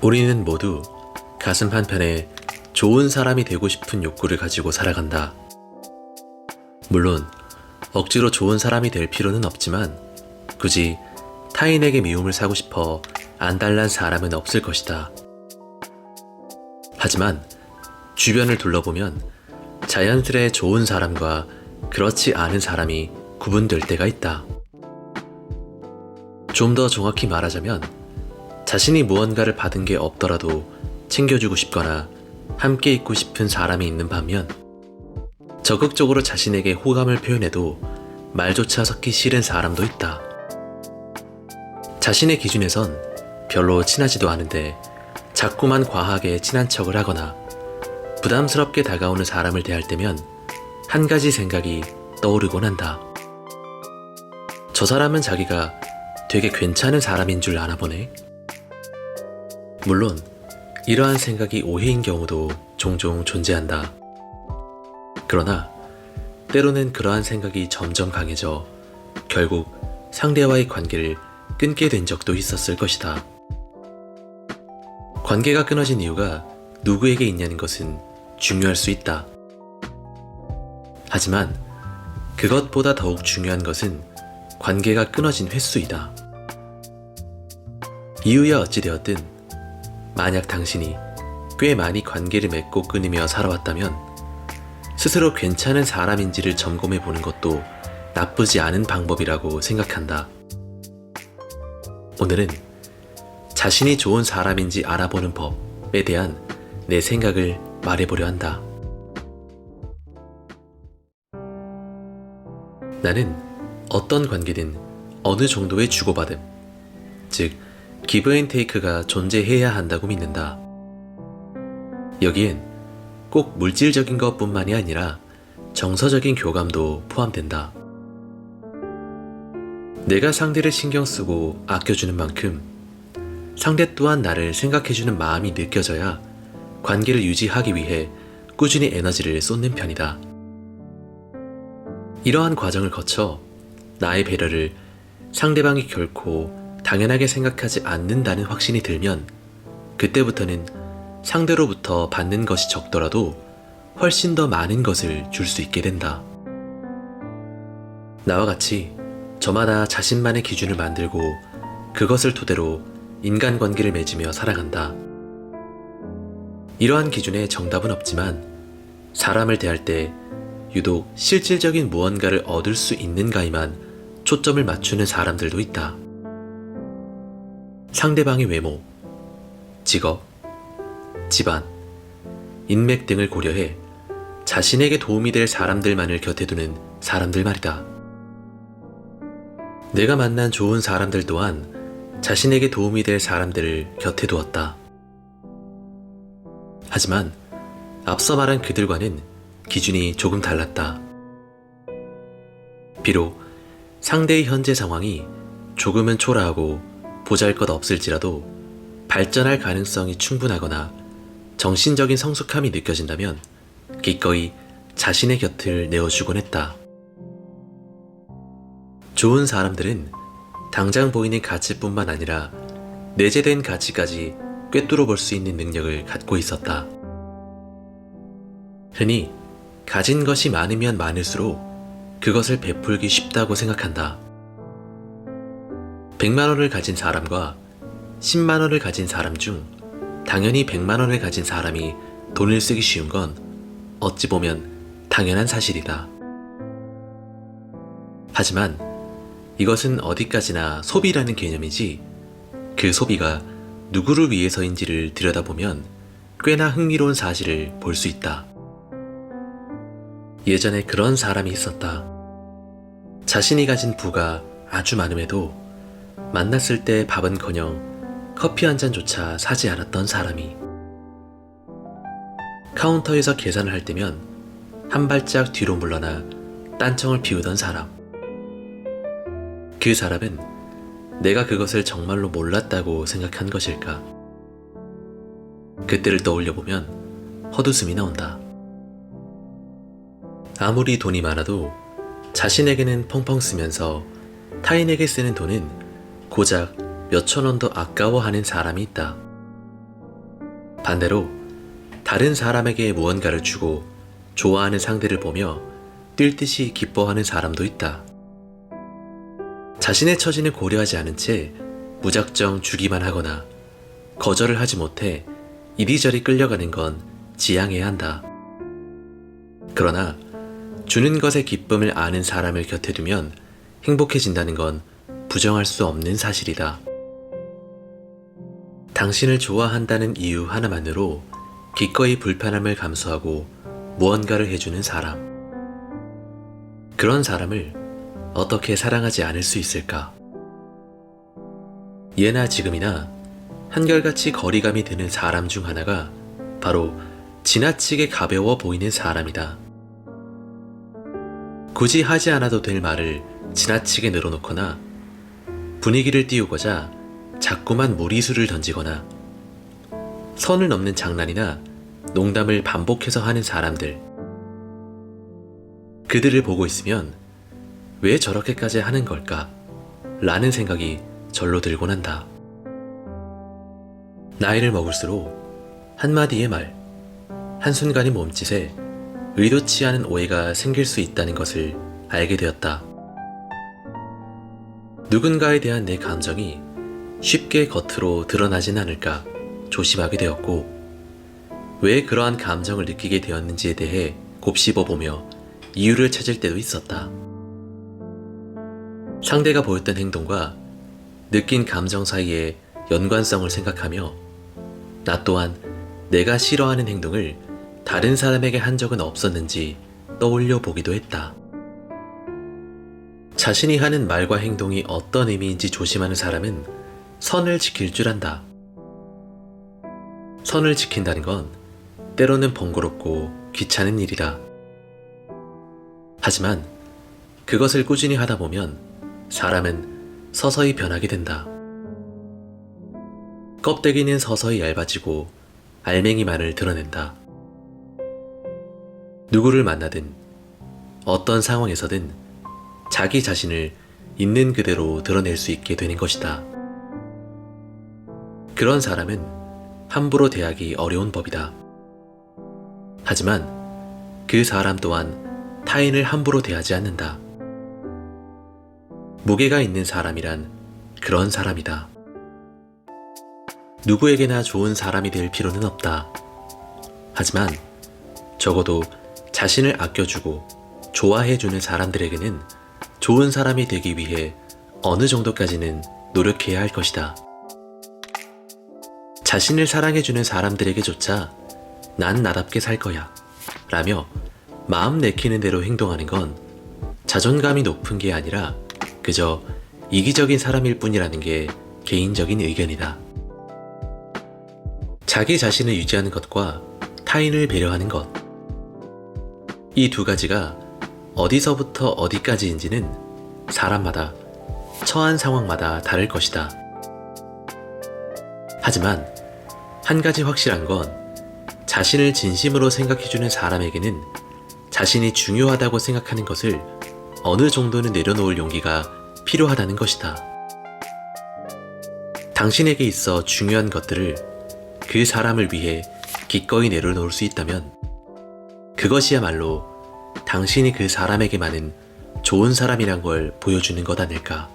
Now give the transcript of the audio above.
우리는 모두 가슴 한편에 좋은 사람이 되고 싶은 욕구를 가지고 살아간다. 물론 억지로 좋은 사람이 될 필요는 없지만 굳이 타인에게 미움을 사고 싶어 안달난 사람은 없을 것이다. 하지만 주변을 둘러보면 자연스레 좋은 사람과 그렇지 않은 사람이 구분될 때가 있다. 좀 더 정확히 말하자면 자신이 무언가를 받은 게 없더라도 챙겨주고 싶거나 함께 있고 싶은 사람이 있는 반면 적극적으로 자신에게 호감을 표현해도 말조차 섞기 싫은 사람도 있다. 자신의 기준에선 별로 친하지도 않은데 자꾸만 과하게 친한 척을 하거나 부담스럽게 다가오는 사람을 대할 때면 한 가지 생각이 떠오르곤 한다. 저 사람은 자기가 되게 괜찮은 사람인 줄 아나 보네. 물론 이러한 생각이 오해인 경우도 종종 존재한다. 그러나 때로는 그러한 생각이 점점 강해져 결국 상대와의 관계를 끊게 된 적도 있었을 것이다. 관계가 끊어진 이유가 누구에게 있냐는 것은 중요할 수 있다. 하지만 그것보다 더욱 중요한 것은 관계가 끊어진 횟수이다. 이유야 어찌되었든 만약 당신이 꽤 많이 관계를 맺고 끊으며 살아왔다면 스스로 괜찮은 사람인지를 점검해 보는 것도 나쁘지 않은 방법이라고 생각한다. 오늘은 자신이 좋은 사람인지 알아보는 법에 대한 내 생각을 말해보려 한다. 나는 어떤 관계든 어느 정도의 주고받음, 즉 기브 앤 테이크가 존재해야 한다고 믿는다. 여기엔 꼭 물질적인 것뿐만이 아니라 정서적인 교감도 포함된다. 내가 상대를 신경 쓰고 아껴주는 만큼 상대 또한 나를 생각해주는 마음이 느껴져야 관계를 유지하기 위해 꾸준히 에너지를 쏟는 편이다. 이러한 과정을 거쳐 나의 배려를 상대방이 결코 당연하게 생각하지 않는다는 확신이 들면 그때부터는 상대로부터 받는 것이 적더라도 훨씬 더 많은 것을 줄 수 있게 된다. 나와 같이 저마다 자신만의 기준을 만들고 그것을 토대로 인간관계를 맺으며 살아간다. 이러한 기준에 정답은 없지만 사람을 대할 때 유독 실질적인 무언가를 얻을 수 있는가에만 초점을 맞추는 사람들도 있다. 상대방의 외모, 직업, 집안, 인맥 등을 고려해 자신에게 도움이 될 사람들만을 곁에 두는 사람들 말이다. 내가 만난 좋은 사람들 또한 자신에게 도움이 될 사람들을 곁에 두었다. 하지만 앞서 말한 그들과는 기준이 조금 달랐다. 비록 상대의 현재 상황이 조금은 초라하고 보잘것없을지라도 발전할 가능성이 충분하거나 정신적인 성숙함이 느껴진다면 기꺼이 자신의 곁을 내어주곤 했다. 좋은 사람들은 당장 보이는 가치뿐만 아니라 내재된 가치까지 꿰뚫어 볼 수 있는 능력을 갖고 있었다. 흔히 가진 것이 많으면 많을수록 그것을 베풀기 쉽다고 생각한다. 100만 원을 가진 사람과 10만 원을 가진 사람 중 당연히 100만 원을 가진 사람이 돈을 쓰기 쉬운 건 어찌 보면 당연한 사실이다. 하지만 이것은 어디까지나 소비라는 개념이지 그 소비가 누구를 위해서인지를 들여다보면 꽤나 흥미로운 사실을 볼 수 있다. 예전에 그런 사람이 있었다. 자신이 가진 부가 아주 많음에도 만났을 때 밥은커녕 커피 한 잔조차 사지 않았던 사람이 카운터에서 계산을 할 때면 한 발짝 뒤로 물러나 딴청을 피우던 사람. 그 사람은 내가 그것을 정말로 몰랐다고 생각한 것일까? 그때를 떠올려보면 헛웃음이 나온다. 아무리 돈이 많아도 자신에게는 펑펑 쓰면서 타인에게 쓰는 돈은 고작 몇천 원도 아까워하는 사람이 있다. 반대로 다른 사람에게 무언가를 주고 좋아하는 상대를 보며 뛸 듯이 기뻐하는 사람도 있다. 자신의 처지는 고려하지 않은 채 무작정 주기만 하거나 거절을 하지 못해 이리저리 끌려가는 건 지양해야 한다. 그러나 주는 것의 기쁨을 아는 사람을 곁에 두면 행복해진다는 건 부정할 수 없는 사실이다. 당신을 좋아한다는 이유 하나만으로 기꺼이 불편함을 감수하고 무언가를 해주는 사람. 그런 사람을 어떻게 사랑하지 않을 수 있을까? 예나 지금이나 한결같이 거리감이 드는 사람 중 하나가 바로 지나치게 가벼워 보이는 사람이다. 굳이 하지 않아도 될 말을 지나치게 늘어놓거나 분위기를 띄우고자 자꾸만 무리수를 던지거나 선을 넘는 장난이나 농담을 반복해서 하는 사람들. 그들을 보고 있으면 왜 저렇게까지 하는 걸까? 라는 생각이 절로 들곤 한다. 나이를 먹을수록 한마디의 말, 한순간의 몸짓에 의도치 않은 오해가 생길 수 있다는 것을 알게 되었다. 누군가에 대한 내 감정이 쉽게 겉으로 드러나진 않을까 조심하게 되었고, 왜 그러한 감정을 느끼게 되었는지에 대해 곱씹어보며 이유를 찾을 때도 있었다. 상대가 보였던 행동과 느낀 감정 사이의 연관성을 생각하며 나 또한 내가 싫어하는 행동을 다른 사람에게 한 적은 없었는지 떠올려 보기도 했다. 자신이 하는 말과 행동이 어떤 의미인지 조심하는 사람은 선을 지킬 줄 안다. 선을 지킨다는 건 때로는 번거롭고 귀찮은 일이다. 하지만 그것을 꾸준히 하다 보면 사람은 서서히 변하게 된다. 껍데기는 서서히 얇아지고 알맹이만을 드러낸다. 누구를 만나든 어떤 상황에서든 자기 자신을 있는 그대로 드러낼 수 있게 되는 것이다. 그런 사람은 함부로 대하기 어려운 법이다. 하지만 그 사람 또한 타인을 함부로 대하지 않는다. 무게가 있는 사람이란 그런 사람이다. 누구에게나 좋은 사람이 될 필요는 없다. 하지만 적어도 자신을 아껴주고 좋아해주는 사람들에게는 좋은 사람이 되기 위해 어느 정도까지는 노력해야 할 것이다. 자신을 사랑해주는 사람들에게조차 난 나답게 살 거야 라며 마음 내키는 대로 행동하는 건 자존감이 높은 게 아니라 그저 이기적인 사람일 뿐이라는 게 개인적인 의견이다. 자기 자신을 유지하는 것과 타인을 배려하는 것, 이 두 가지가 어디서부터 어디까지인지는 사람마다, 처한 상황마다 다를 것이다. 하지만 한 가지 확실한 건 자신을 진심으로 생각해주는 사람에게는 자신이 중요하다고 생각하는 것을 어느 정도는 내려놓을 용기가 필요하다는 것이다. 당신에게 있어 중요한 것들을 그 사람을 위해 기꺼이 내려놓을 수 있다면 그것이야말로 당신이 그 사람에게만은 좋은 사람이란 걸 보여주는 것 아닐까.